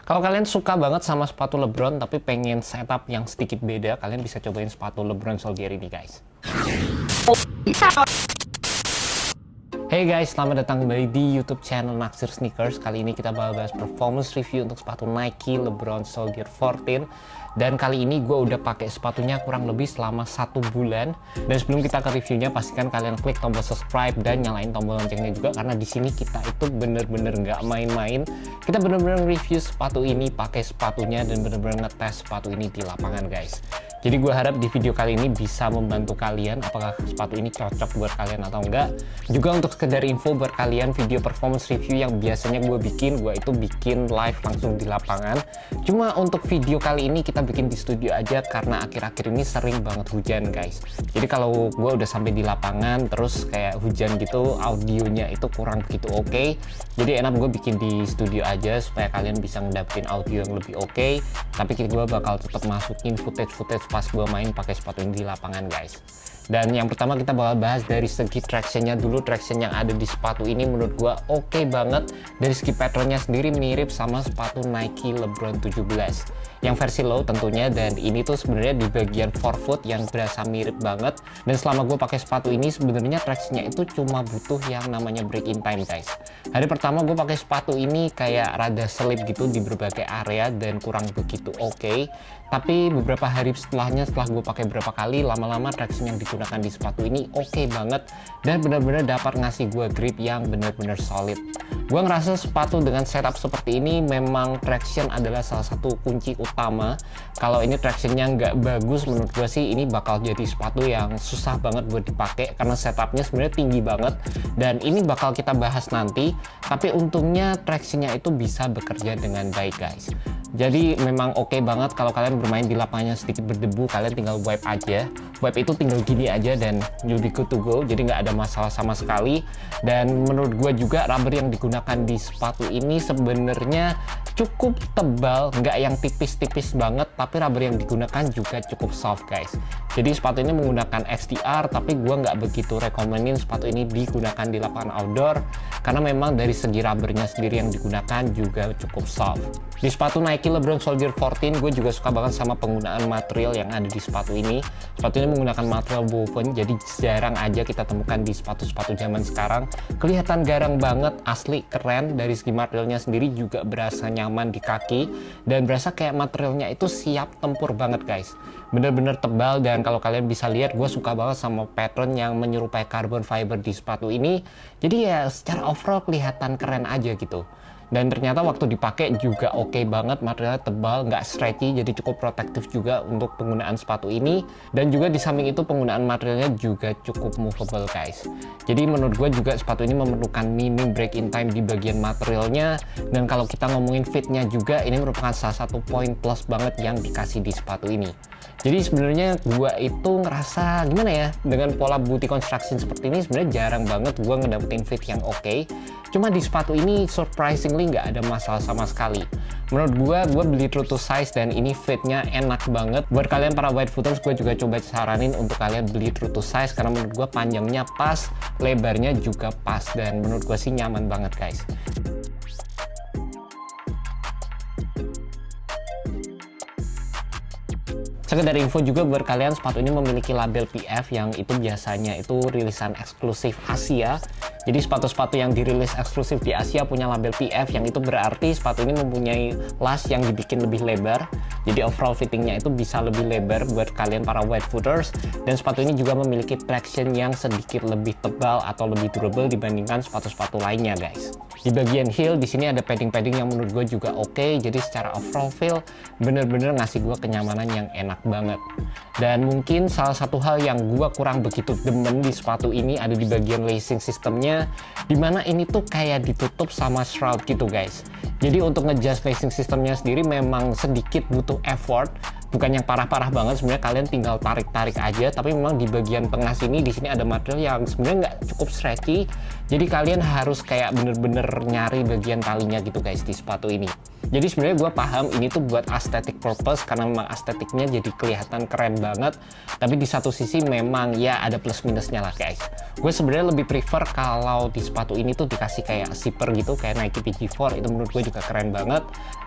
Kalau kalian suka banget sama sepatu LeBron tapi pengen setup yang sedikit beda, kalian bisa cobain sepatu LeBron Soldier ini guys. Hey guys, selamat datang kembali di YouTube channel Naksir Sneakers. Kali ini kita bakal bahas performance review untuk sepatu Nike LeBron Soldier 14. Dan kali ini gue udah pakai sepatunya kurang lebih selama 1 bulan. Dan sebelum kita ke reviewnya, pastikan kalian klik tombol subscribe dan nyalain tombol loncengnya juga, karena di sini kita itu bener-bener nggak main-main. Kita bener-bener review sepatu ini, pakai sepatunya, dan bener-bener ngetes sepatu ini di lapangan guys. Jadi gue harap di video kali ini bisa membantu kalian apakah sepatu ini cocok buat kalian atau enggak. Juga untuk sekedar info buat kalian, video performance review yang biasanya gue itu bikin live langsung di lapangan. Cuma untuk video kali ini kita bikin di studio aja karena akhir-akhir ini sering banget hujan guys. Jadi kalau gue udah sampai di lapangan terus kayak hujan gitu, audionya itu kurang begitu oke. Jadi enak gue bikin di studio aja supaya kalian bisa ngedapetin audio yang lebih oke. Tapi gue bakal tetap masukin footage pas gue main pakai sepatu ini di lapangan guys. Dan yang pertama kita bakal bahas dari segi tractionnya dulu. Traction yang ada di sepatu ini menurut gue oke banget. Dari segi patternnya sendiri mirip sama sepatu Nike LeBron 17 yang versi low tentunya, dan ini tuh sebenarnya di bagian forefoot yang berasa mirip banget. Dan selama gue pakai sepatu ini sebenarnya tractionnya itu cuma butuh yang namanya break in time guys. Hari pertama gue pakai sepatu ini kayak rada selip gitu di berbagai area dan kurang begitu oke. Tapi beberapa hari setelahnya, setelah gue pakai beberapa kali, lama-lama traction yang digunakan di sepatu ini oke banget dan benar-benar dapat ngasih gue grip yang benar-benar solid. Gue ngerasa sepatu dengan setup seperti ini memang traction adalah salah satu kunci utama. Kalau ini tractionnya nggak bagus, menurut gue sih ini bakal jadi sepatu yang susah banget buat dipakai karena setupnya sebenarnya tinggi banget, dan ini bakal kita bahas nanti. Tapi untungnya tractionnya itu bisa bekerja dengan baik guys. Jadi memang oke banget kalau kalian bermain di lapangannya sedikit berdebu, kalian tinggal wipe aja. Wipe itu tinggal gini aja dan you'll be good to go. Jadi nggak ada masalah sama sekali. Dan menurut gue juga rubber yang digunakan di sepatu ini sebenarnya cukup tebal, nggak yang tipis-tipis banget, tapi rubber yang digunakan juga cukup soft guys. Jadi sepatu ini menggunakan XTR, tapi gue nggak begitu rekomenin sepatu ini digunakan di lapangan outdoor karena memang dari segi rubbernya sendiri yang digunakan juga cukup soft. Di sepatu Nike LeBron Soldier 14 gue juga suka banget sama penggunaan material yang ada di sepatu ini. Sepatu ini menggunakan material woven, jadi jarang aja kita temukan di sepatu-sepatu zaman sekarang. Kelihatan garang banget, asli keren. Dari segi materialnya sendiri juga berasa nyaman di kaki dan berasa kayak materialnya itu siap tempur banget guys. Bener-bener tebal, dan kalau kalian bisa lihat gue suka banget sama pattern yang menyerupai carbon fiber di sepatu ini. Jadi ya secara overall kelihatan keren aja gitu. Dan ternyata waktu dipakai juga oke banget, materialnya tebal, nggak stretchy, jadi cukup protektif juga untuk penggunaan sepatu ini. Dan juga di samping itu penggunaan materialnya juga cukup movable guys. Jadi menurut gue juga sepatu ini memerlukan minim break in time di bagian materialnya. Dan kalau kita ngomongin fitnya juga, ini merupakan salah satu poin plus banget yang dikasih di sepatu ini. Jadi sebenarnya gue itu ngerasa gimana ya, dengan pola booty construction seperti ini sebenarnya jarang banget gue ngedapetin fit yang oke. Cuma di sepatu ini surprisingly nggak ada masalah sama sekali. Menurut gue beli true to size dan ini fitnya enak banget. Buat kalian para wide footers, gue juga coba saranin untuk kalian beli true to size karena menurut gue panjangnya pas, lebarnya juga pas, dan menurut gue sih nyaman banget guys. Sekedar info juga buat kalian, sepatu ini memiliki label PF yang itu biasanya itu rilisan eksklusif Asia. Jadi sepatu-sepatu yang dirilis eksklusif di Asia punya label PF, yang itu berarti sepatu ini mempunyai las yang dibikin lebih lebar. Jadi overall fittingnya itu bisa lebih lebar buat kalian para wide footers. Dan sepatu ini juga memiliki traction yang sedikit lebih tebal atau lebih durable dibandingkan sepatu-sepatu lainnya guys. Di bagian heel di sini ada padding-padding yang menurut gue juga oke. Jadi secara overall feel bener-bener ngasih gue kenyamanan yang enak banget. Dan mungkin salah satu hal yang gue kurang begitu demen di sepatu ini ada di bagian lacing sistemnya, dimana ini tuh kayak ditutup sama shroud gitu guys. Jadi untuk ngejust lacing sistemnya sendiri memang sedikit butuh effort, bukan yang parah-parah banget. Sebenarnya kalian tinggal tarik-tarik aja, tapi memang di bagian tengah sini di sini ada material yang sebenarnya nggak cukup stretchy, jadi kalian harus kayak bener-bener nyari bagian talinya gitu guys di sepatu ini. Jadi sebenarnya gue paham ini tuh buat aesthetic purpose karena memang estetiknya jadi kelihatan keren banget, tapi di satu sisi memang ya ada plus minusnya lah guys. Gue sebenarnya lebih prefer kalau di sepatu ini tuh dikasih kayak zipper gitu kayak Nike PG4, itu menurut gue juga keren banget.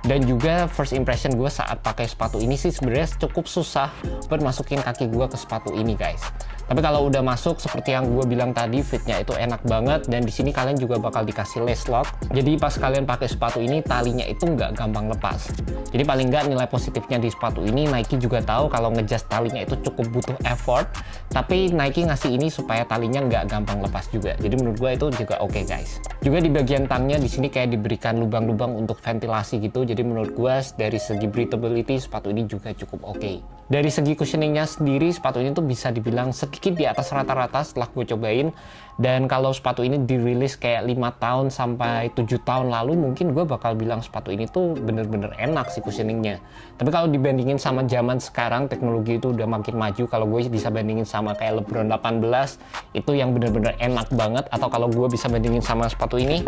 Dan juga first impression gue saat pakai sepatu ini sih sebenarnya cukup susah buat masukin kaki gue ke sepatu ini guys. Tapi kalau udah masuk seperti yang gue bilang tadi, fitnya itu enak banget, dan di sini kalian juga bakal dikasih lace lock. Jadi pas kalian pakai sepatu ini talinya itu nggak gampang lepas. Jadi paling nggak nilai positifnya di sepatu ini, Nike juga tahu kalau ngejust talinya itu cukup butuh effort, tapi Nike ngasih ini supaya talinya nggak gampang lepas juga. Jadi menurut gue itu juga oke guys. Juga di bagian tangnya di sini kayak diberikan lubang-lubang untuk ventilasi gitu. Jadi menurut gue dari segi breathability sepatu ini juga cukup oke. Dari segi cushioningnya sendiri, sepatu ini tuh bisa dibilang sedikit di atas rata-rata setelah gue cobain. Dan kalau sepatu ini dirilis kayak 5 tahun sampai 7 tahun lalu, mungkin gue bakal bilang sepatu ini tuh bener-bener enak sih cushioningnya. Tapi kalau dibandingin sama zaman sekarang, teknologi itu udah makin maju. Kalau gue bisa bandingin sama kayak LeBron 18, itu yang bener-bener enak banget. Atau kalau gue bisa bandingin sama sepatu ini,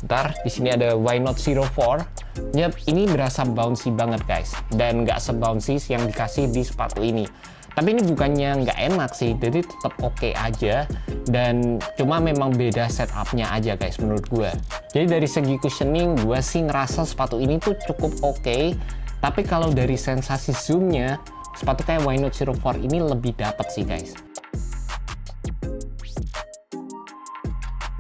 ntar di sini ada Why Not 04. Yap, ini berasa bouncy banget guys, dan nggak se-bouncy yang dikasih di sepatu ini. Tapi ini bukannya nggak enak sih, jadi tetap oke aja, dan cuma memang beda setupnya aja guys menurut gue. Jadi dari segi cushioning, gue sih ngerasa sepatu ini tuh cukup oke. Tapi kalau dari sensasi zoomnya, sepatu kayak Why Not 04 ini lebih dapet sih guys.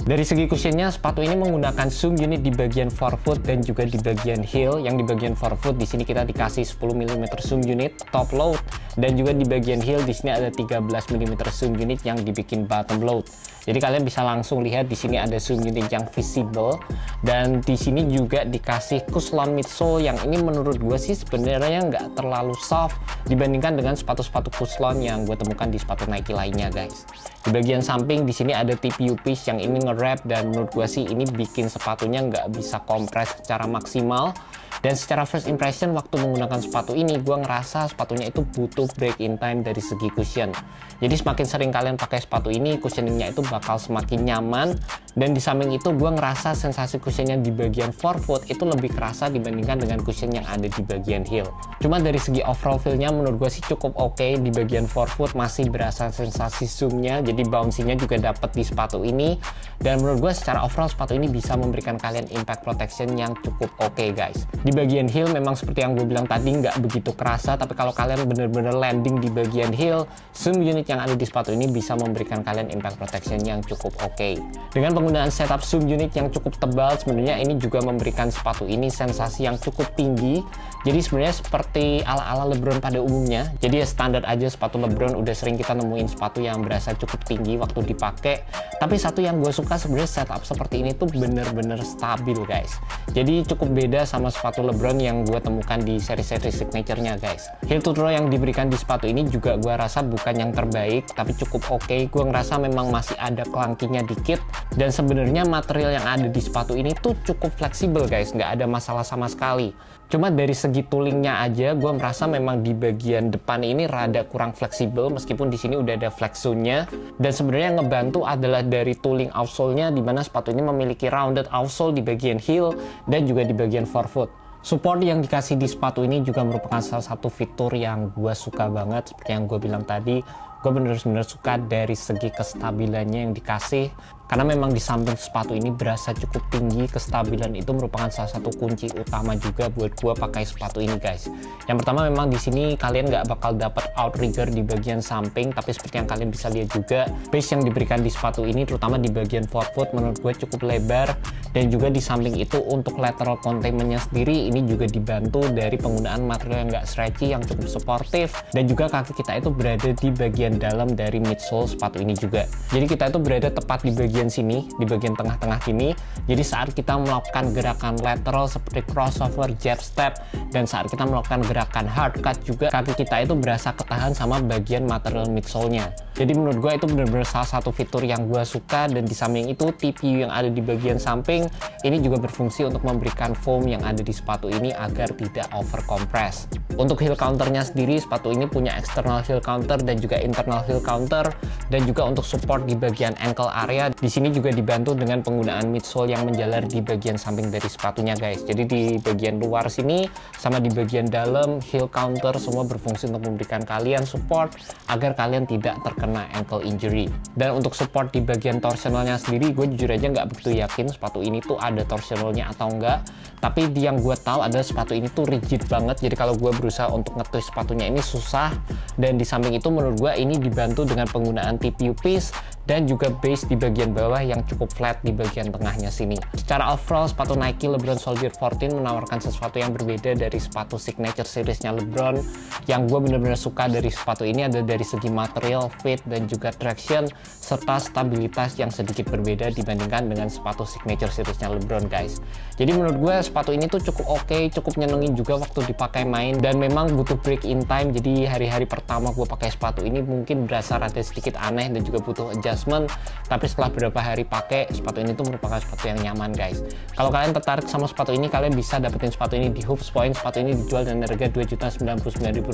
Dari segi cushionnya, sepatu ini menggunakan zoom unit di bagian forefoot dan juga di bagian heel. Yang di bagian forefoot di sini kita dikasih 10 mm zoom unit top load, dan juga di bagian heel di sini ada 13 mm zoom unit yang dibikin bottom load. Jadi kalian bisa langsung lihat di sini ada zoom unit yang visible, dan di sini juga dikasih Cushlon midsole yang ini menurut gue sih sebenarnya nggak terlalu soft dibandingkan dengan sepatu-sepatu Cushlon yang gue temukan di sepatu Nike lainnya guys. Di bagian samping di sini ada TPU piece yang ini nge-wrap, dan menurut gue sih ini bikin sepatunya nggak bisa kompres secara maksimal. Dan secara first impression waktu menggunakan sepatu ini, gue ngerasa sepatunya itu butuh break in time dari segi cushion. Jadi semakin sering kalian pakai sepatu ini, cushioningnya itu bakal semakin nyaman. Dan di samping itu gue ngerasa sensasi cushionnya di bagian forefoot itu lebih kerasa dibandingkan dengan cushion yang ada di bagian heel. Cuma dari segi overall feel-nya menurut gue sih cukup oke. Di bagian forefoot masih berasa sensasi zoom-nya, jadi bouncy-nya juga dapat di sepatu ini. Dan menurut gue secara overall sepatu ini bisa memberikan kalian impact protection yang cukup oke guys. Di bagian heel memang seperti yang gue bilang tadi nggak begitu kerasa, tapi kalau kalian bener-bener landing di bagian heel, zoom unit yang ada di sepatu ini bisa memberikan kalian impact protection yang cukup oke. Dengan penggunaan setup zoom unit yang cukup tebal, sebenarnya ini juga memberikan sepatu ini sensasi yang cukup tinggi. Jadi sebenarnya seperti ala-ala LeBron pada umumnya. Jadi ya standar aja sepatu LeBron, udah sering kita nemuin sepatu yang berasa cukup tinggi waktu dipakai. Tapi satu yang gue suka sebenarnya setup seperti ini tuh bener-bener stabil guys. Jadi cukup beda sama sepatu LeBron yang gue temukan di seri-seri signature-nya guys. Heel to toe yang diberikan di sepatu ini juga gue rasa bukan yang terbaik, tapi cukup oke. Gue ngerasa memang masih ada kelangkinya dikit, dan sebenarnya material yang ada di sepatu ini tuh cukup fleksibel guys, nggak ada masalah sama sekali. Cuma dari segi toolingnya aja, gue merasa memang di bagian depan ini rada kurang fleksibel, meskipun di sini udah ada flex zone-nya. Dan sebenarnya yang ngebantu adalah dari tooling outsole-nya, di mana sepatu ini memiliki rounded outsole di bagian heel dan juga di bagian forefoot. Support yang dikasih di sepatu ini juga merupakan salah satu fitur yang gue suka banget. Seperti yang gue bilang tadi, gue bener-bener suka dari segi kestabilannya yang dikasih. Karena memang di samping sepatu ini berasa cukup tinggi, kestabilan itu merupakan salah satu kunci utama juga buat gue pakai sepatu ini guys. Yang pertama memang di sini kalian nggak bakal dapat outrigger di bagian samping, tapi seperti yang kalian bisa lihat juga, base yang diberikan di sepatu ini terutama di bagian forefoot menurut gue cukup lebar, dan juga di samping itu untuk lateral containment-nya sendiri ini juga dibantu dari penggunaan material yang nggak stretchy, yang cukup suportif, dan juga kaki kita itu berada di bagian bagian dalam dari midsole sepatu ini juga. Jadi kita itu berada tepat di bagian sini, di bagian tengah-tengah ini. Jadi saat kita melakukan gerakan lateral seperti crossover, jab step, dan saat kita melakukan gerakan hard cut juga, kaki kita itu berasa ketahan sama bagian material midsole-nya. Jadi menurut gue itu benar-benar salah satu fitur yang gue suka. Dan di samping itu TPU yang ada di bagian samping ini juga berfungsi untuk memberikan foam yang ada di sepatu ini agar tidak over compress. Untuk heel counternya sendiri, sepatu ini punya external heel counter dan juga internal heel counter, dan juga untuk support di bagian ankle area di sini juga dibantu dengan penggunaan midsole yang menjalar di bagian samping dari sepatunya guys. Jadi di bagian luar sini sama di bagian dalam heel counter semua berfungsi untuk memberikan kalian support agar kalian tidak terkena ankle injury. Dan untuk support di bagian torsionalnya sendiri, gue jujur aja nggak begitu yakin sepatu ini tuh ada torsionalnya atau enggak. Tapi yang gue tahu adalah sepatu ini tuh rigid banget. Jadi kalau gue berusaha untuk nge-twist sepatunya ini susah. Dan di samping itu menurut gue ini dibantu dengan penggunaan TPU piece dan juga base di bagian bawah yang cukup flat di bagian tengahnya sini. Secara overall, sepatu Nike LeBron Soldier 14 menawarkan sesuatu yang berbeda dari sepatu signature seriesnya LeBron. Yang gue benar-benar suka dari sepatu ini ada dari segi material, fit, dan juga traction, serta stabilitas yang sedikit berbeda dibandingkan dengan sepatu signature seriesnya LeBron guys. Jadi menurut gue sepatu ini tuh cukup oke, cukup nyenengin juga waktu dipakai main, dan memang butuh break in time. Jadi hari-hari pertama gue pakai sepatu ini mungkin berasa rada sedikit aneh dan juga butuh adjustment, tapi setelah beberapa hari pakai, sepatu ini tuh merupakan sepatu yang nyaman guys. Kalau kalian tertarik sama sepatu ini, kalian bisa dapetin sepatu ini di Hoops Point. Sepatu ini dijual dengan harga Rp2.099.000.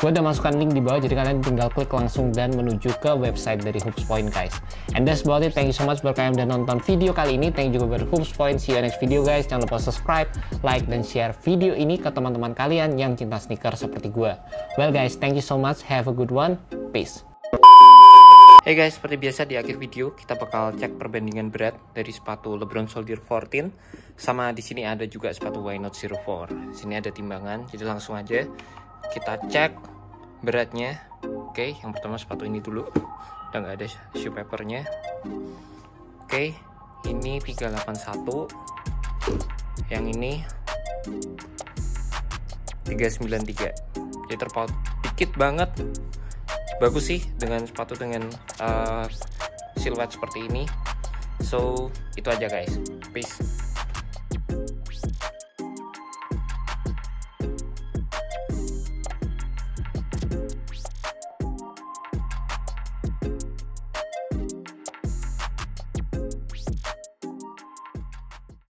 Gue udah masukkan link di bawah, jadi kalian tinggal klik langsung dan menuju ke website dari Hoops Point guys. And that's about it. Thank you so much buat kalian yang udah nonton video kali ini. Thank you juga buat Hoops Point. See you next video guys. Jangan lupa subscribe, like, dan share video ini ke teman-teman kalian yang cinta sneaker seperti gue. Well guys, thank you so much. Have a good one. Peace. Hey guys, seperti biasa di akhir video kita bakal cek perbandingan berat dari sepatu LeBron Soldier 14 sama di sini ada juga sepatu Why Not 04. Di sini ada timbangan, jadi langsung aja kita cek beratnya. Oke, yang pertama sepatu ini dulu. Udah nggak ada shoe papernya. Oke, ini 381. Yang ini 393. Jadi terpaut dikit banget. Bagus sih dengan sepatu dengan siluet seperti ini. So itu aja guys, peace.